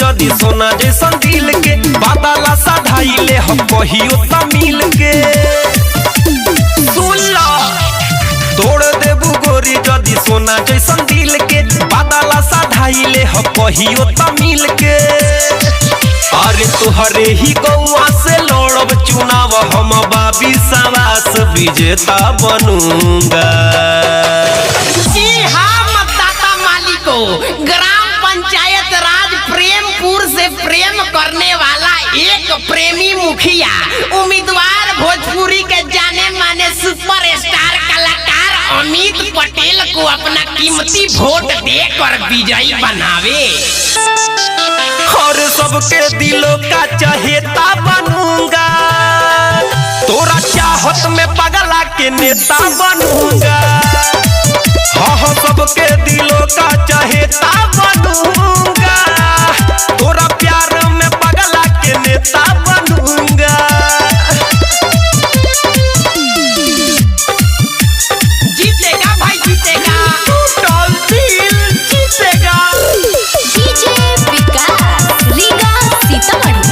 जदी सोना जैसन दिल के बादला साधाइले हम कहियो त मिल के सुनला तोड़ देबू गोरी जदी सोना जैसन दिल के बादला साधाइले हम कहियो त मिल के अरे तुहरे ही गौआ से लड़ब चुनाव हम बाबी सवास विजेता बनूंगा। जी हाँ मतदाता मालिको, ग्राम पंचायत राज प्रेमपुर से प्रेम करने वाला एक प्रेमी मुखिया उम्मीदवार भोजपुरी के जाने माने सुपरस्टार कलाकार अमित पटेल को अपना कीमती वोट देकर विजयी बनावे और सबके दिलों का चहेता बनूंगा, तोरा चाहत में पगला के नेता बनूंगा। हाँ सबके दिलों का चहेता बनूंगा, तोरा प्यार में पगला के नेता बनूंगा। जीतेगा भाई जीतेगा, टूटल दिल जीतेगा। डीजे विकास रीगा सीतामढ़ी।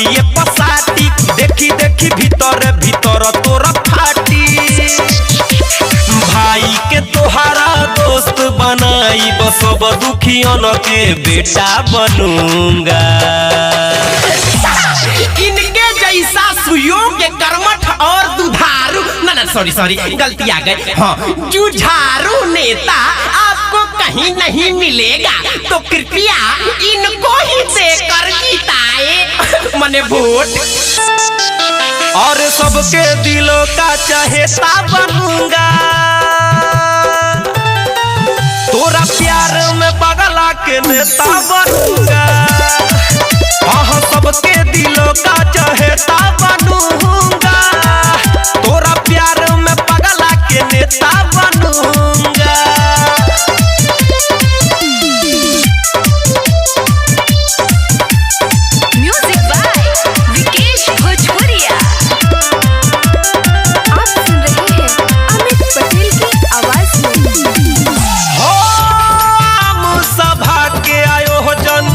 ये पसाटी देखी देखी भीतर भीतर तोरा फाटी भाई के तोहरा दोस्त बनाई सब दुखियन के बेटा बनूंगा। इनके जैसा सुयोग्य कर्मठ और दुधारू ना सॉरी गलती आ गई, हाँ जुझारू नेता आपको कहीं नहीं मिलेगा, तो कृपया इनको ही देकर जिताए मने वोट। और सबके दिलों का चहेता बनूंगा, तोरा प्यार में पगला के नेता बनूंगा। हाँ सबके दिलों का चहेता बनूंगा, तोरा प्यार में पगला के नेता बनूंगा। म्यूजिक बाय विकेश भोजपुरिया। आप सुन रहे हैं अमित पटेल की आवाज में। हम सभा के आयोजन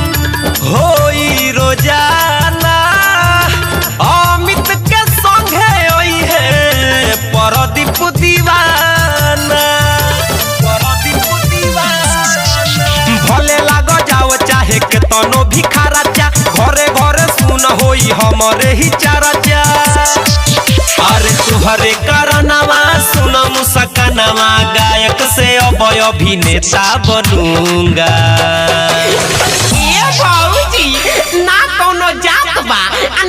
होई रोजाना, अमित के संगे होई है परदीप दीवाना। भले लागो जाओ चाहे के तनो भी खराचा, घरे घरे सुन होई हमरे ही चर्चा। अरे तुहरे करनवा सुन मुस्कानवा, गायक से अब अभिनेता बनूंगा। ये बाबूजी ना कोनो जात बा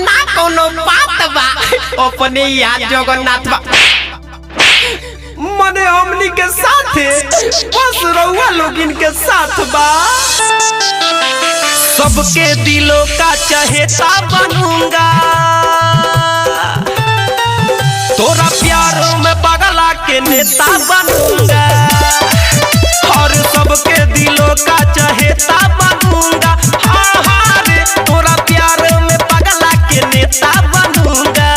ना कोनो बात बा, अपने याद जगन्नाथ बा मने हमनी के साथे बस रउआ लोग इनके साथ बा। सबके दिलों का चहेता बनूंगा, तोरा प्यार में पगला के नेता बनूंगा। और सबके दिलों का चहेता बनूंगा, हाँ रे तोरा प्यार में पगला के नेता बनूंगा।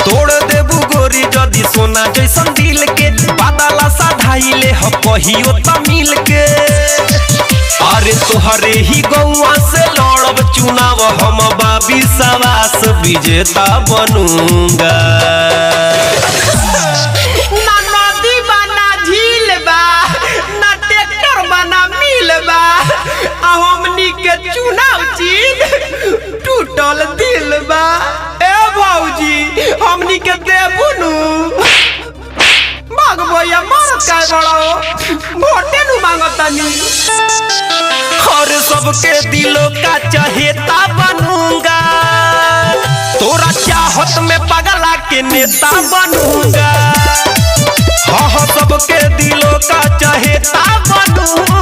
तोड़ देबू गोरी जदी सोना जैसन दिल के बादला साधाइले हम कहियो त मिल के। अरे तुहरे ही गौआ से लड़ब चुनाव हम बाबी सवास विजेता बनूंगा। ना नदी बा ना झील बा ना ट्रैक्टर बा ना मिल बा, हमनी के चुनाव जीत टूटल दिल बा। ए भौजी हमनी के देबू नु भाग भैया मारत काय बड़ो वोटे नु मांगतानी। और सबके दिलों का चहेता बनूंगा, तोरा चाहत में पगला के नेता बनूंगा। हाँ सबके दिलों का चहेता बनूंगा।